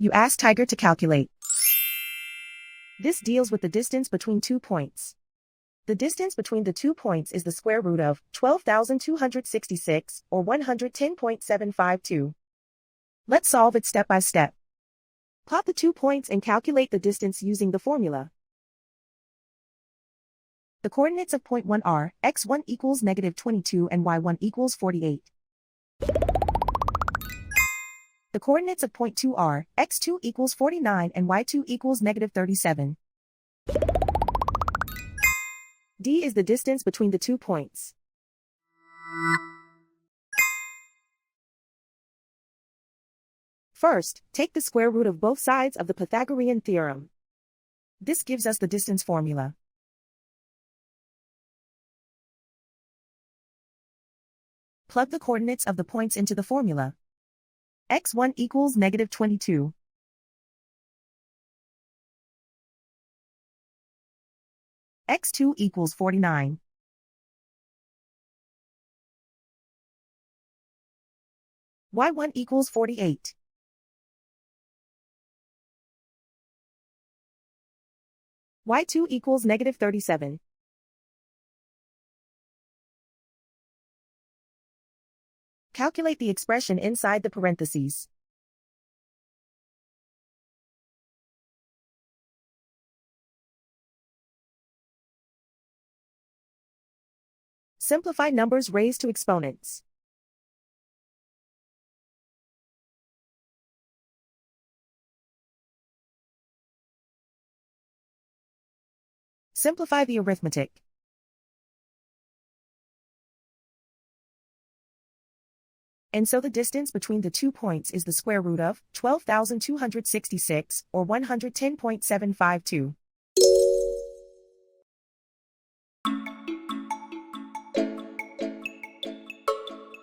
You ask Tiger to calculate. This deals with the distance between 2 points. The distance between the 2 points is the square root of 12,266, or 110.752. Let's solve it step by step. Plot the 2 points and calculate the distance using the formula. The coordinates of point 1 are x1 equals -22 and y1 equals 48. The coordinates of point 2 are x2 equals 49 and y2 equals -37. D is the distance between the 2 points. First, take the square root of both sides of the Pythagorean theorem. This gives us the distance formula. Plug the coordinates of the points into the formula. x1 equals -22. x2 equals 49. y1 equals 48. y2 equals -37. Calculate the expression inside the parentheses. Simplify numbers raised to exponents. Simplify the arithmetic. And so the distance between the 2 points is the square root of 12,266, or 110.752.